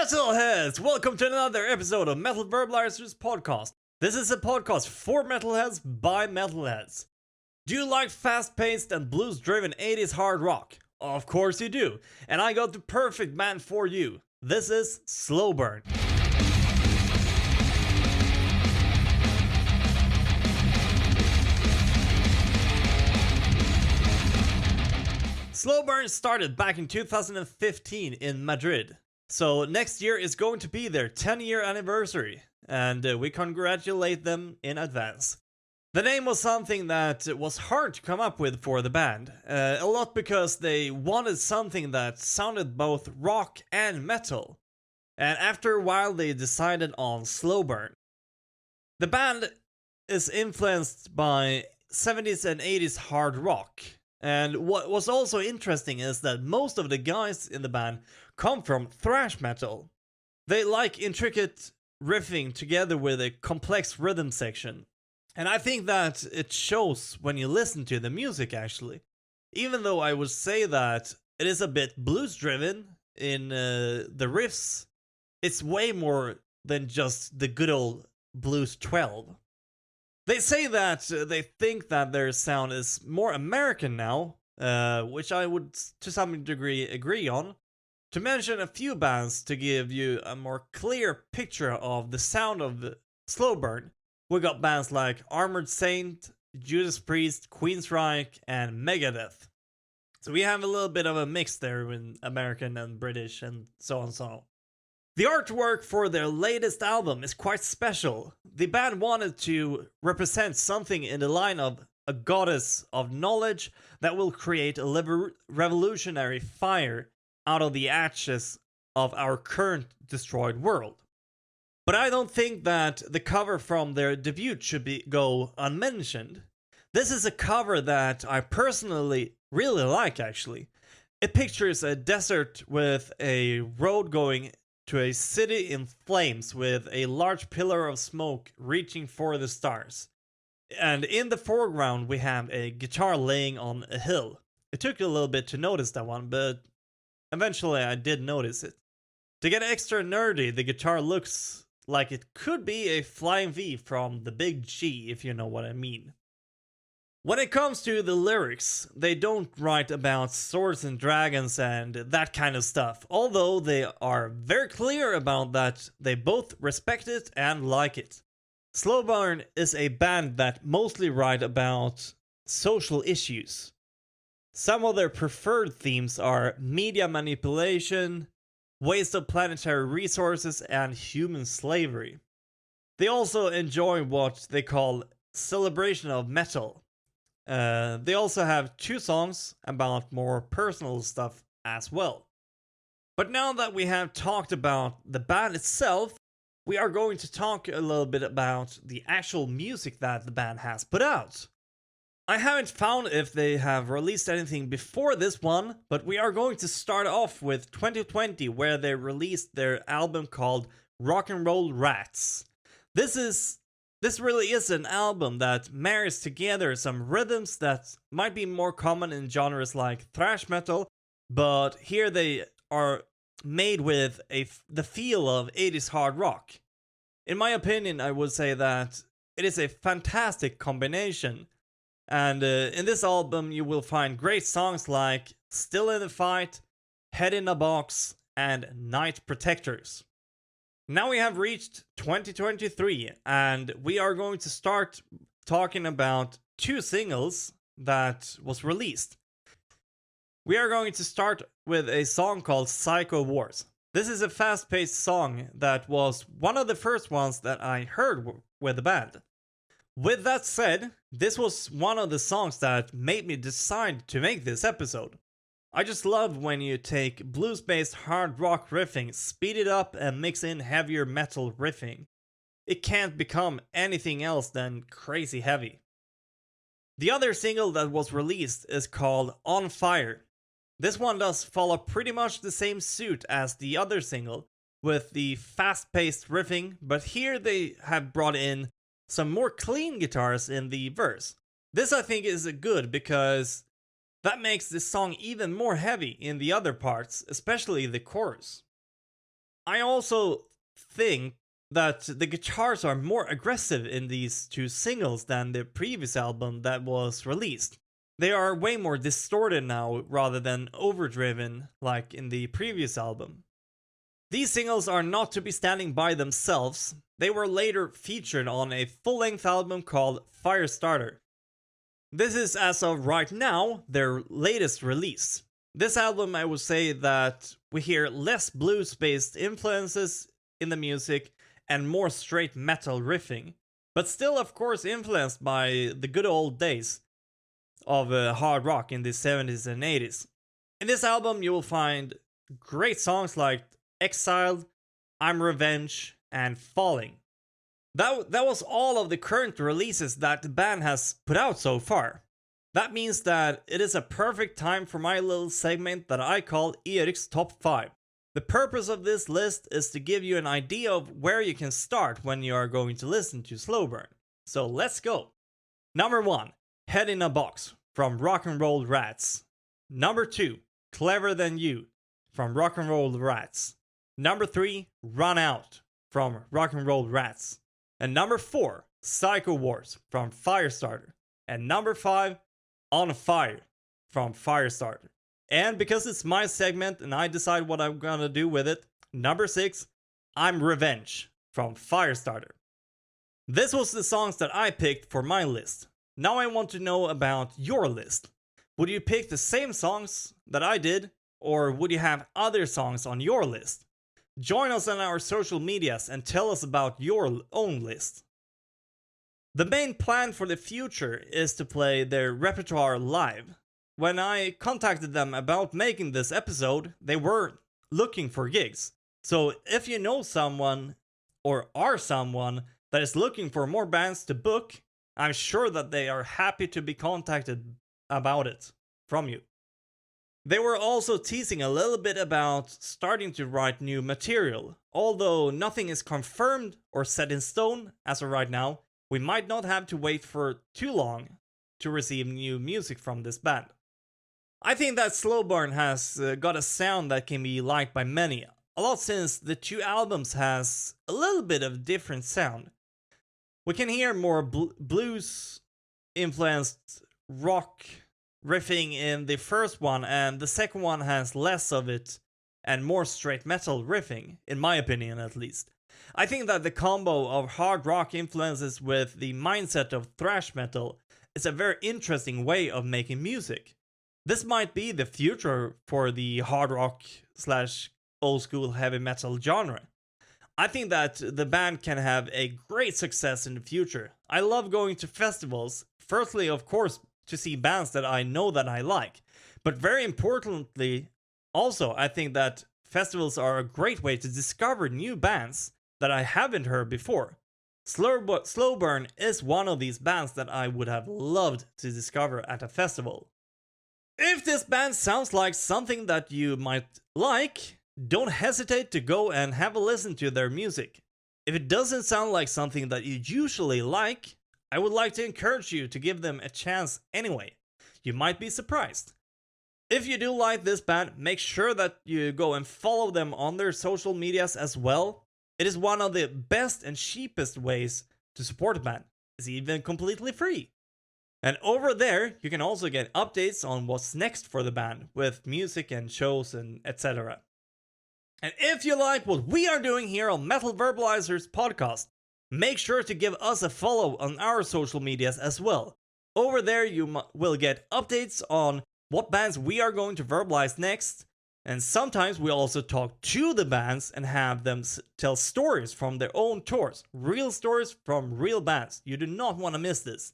Metalheads! Welcome to another episode of Metal Verbalizers podcast. This is a podcast for metalheads by metalheads. Do you like fast-paced and blues-driven 80s hard rock? Of course you do, and I got the perfect band for you. This is Slowburn. Slowburn started back in 2015 in Madrid. So next year is going to be their 10-year anniversary, and we congratulate them in advance. The name was something that was hard to come up with for the band, a lot because they wanted something that sounded both rock and metal. And after a while they decided on Slowburn. The band is influenced by 70s and 80s hard rock. And what was also interesting is that most of the guys in the band come from thrash metal. They like intricate riffing together with a complex rhythm section. And I think that it shows when you listen to the music actually. Even though I would say that it is a bit blues driven in the riffs, it's way more than just the good old blues 12. They say that they think that their sound is more American now, which I would to some degree agree on. To mention a few bands to give you a more clear picture of the sound of Slowburn, we got bands like Armored Saint, Judas Priest, Queensryche, and Megadeth. So we have a little bit of a mix there with American and British and so on and so on. The artwork for their latest album is quite special. The band wanted to represent something in the line of a goddess of knowledge that will create a revolutionary fire out of the ashes of our current destroyed world. But I don't think that the cover from their debut should go unmentioned. This is a cover that I personally really like actually. It pictures a desert with a road going to a city in flames with a large pillar of smoke reaching for the stars. And in the foreground we have a guitar laying on a hill. It took a little bit to notice that one, but eventually I did notice it. To get extra nerdy, the guitar looks like it could be a flying V from the Big G, if you know what I mean. When it comes to the lyrics, they don't write about swords and dragons and that kind of stuff, although they are very clear about that they both respect it and like it. Slowburn is a band that mostly write about social issues. Some of their preferred themes are media manipulation, waste of planetary resources, and human slavery. They also enjoy what they call celebration of metal. They also have 2 songs about more personal stuff as well. But now that we have talked about the band itself, we are going to talk a little bit about the actual music that the band has put out. I haven't found if they have released anything before this one, but we are going to start off with 2020, where they released their album called Rock and Roll Rats. This really is an album that marries together some rhythms that might be more common in genres like thrash metal, but here they are made with the feel of 80s hard rock. In my opinion, I would say that it is a fantastic combination. And in this album you will find great songs like Still in the Fight, Head in a Box, and Night Protectors. Now we have reached 2023 and we are going to start talking about 2 singles that was released. We are going to start with a song called Psycho Wars. This is a fast-paced song that was one of the first ones that I heard with the band. With that said, this was one of the songs that made me decide to make this episode. I just love when you take blues-based hard rock riffing, speed it up and mix in heavier metal riffing. It can't become anything else than crazy heavy. The other single that was released is called On Fire. This one does follow pretty much the same suit as the other single, with the fast-paced riffing, but here they have brought in some more clean guitars in the verse. This I think is good because that makes this song even more heavy in the other parts, especially the chorus. I also think that the guitars are more aggressive in these two singles than the previous album that was released. They are way more distorted now rather than overdriven like in the previous album. These singles are not to be standing by themselves. They were later featured on a full-length album called Firestarter. This is, as of right now, their latest release. This album, I would say that we hear less blues-based influences in the music and more straight metal riffing, but still of course influenced by the good old days of hard rock in the 70s and 80s. In this album you will find great songs like Exiled, I'm Revenge, and Falling. That was all of the current releases that the band has put out so far. That means that it is a perfect time for my little segment that I call Erik's Top 5. The purpose of this list is to give you an idea of where you can start when you are going to listen to Slowburn. So let's go. Number 1, Head in a Box from Rock and Roll Rats. Number 2, Clever Than You from Rock and Roll Rats. Number 3, Run Out from Rock and Roll Rats. And number 4, Psycho Wars from Firestarter. And number 5, On Fire from Firestarter. And because it's my segment and I decide what I'm gonna do with it, number 6, I'm Revenge from Firestarter. This was the songs that I picked for my list. Now I want to know about your list. Would you pick the same songs that I did, or would you have other songs on your list? Join us on our social medias and tell us about your own list. The main plan for the future is to play their repertoire live. When I contacted them about making this episode, they were looking for gigs. So if you know someone or are someone that is looking for more bands to book, I'm sure that they are happy to be contacted about it from you. They were also teasing a little bit about starting to write new material. Although nothing is confirmed or set in stone as of right now, we might not have to wait for too long to receive new music from this band. I think that Slowburn has got a sound that can be liked by many, a lot since the two albums has a little bit of different sound. We can hear more blues influenced rock riffing in the first one, and the second one has less of it and more straight metal riffing, in my opinion at least. I think that the combo of hard rock influences with the mindset of thrash metal is a very interesting way of making music. This might be the future for the hard rock / old school heavy metal genre. I think that the band can have a great success in the future. I love going to festivals, firstly of course to see bands that I know that I like, but very importantly also I think that festivals are a great way to discover new bands that I haven't heard before. Slowburn is one of these bands that I would have loved to discover at a festival. If this band sounds like something that you might like, don't hesitate to go and have a listen to their music. If it doesn't sound like something that you usually like, I would like to encourage you to give them a chance anyway. You might be surprised. If you do like this band, make sure that you go and follow them on their social medias as well. It is one of the best and cheapest ways to support a band. It's even completely free. And over there, you can also get updates on what's next for the band with music and shows and etc. And if you like what we are doing here on Metal Verbalizers podcast, make sure to give us a follow on our social medias as well. Over there, you will get updates on what bands we are going to verbalize next. And sometimes we also talk to the bands and have them tell stories from their own tours. Real stories from real bands. You do not want to miss this.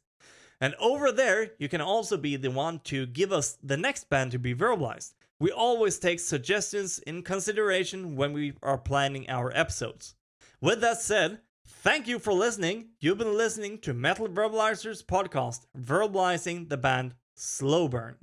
And over there, you can also be the one to give us the next band to be verbalized. We always take suggestions in consideration when we are planning our episodes. With that said, thank you for listening. You've been listening to Metal Verbalizers podcast, verbalizing the band Slowburn.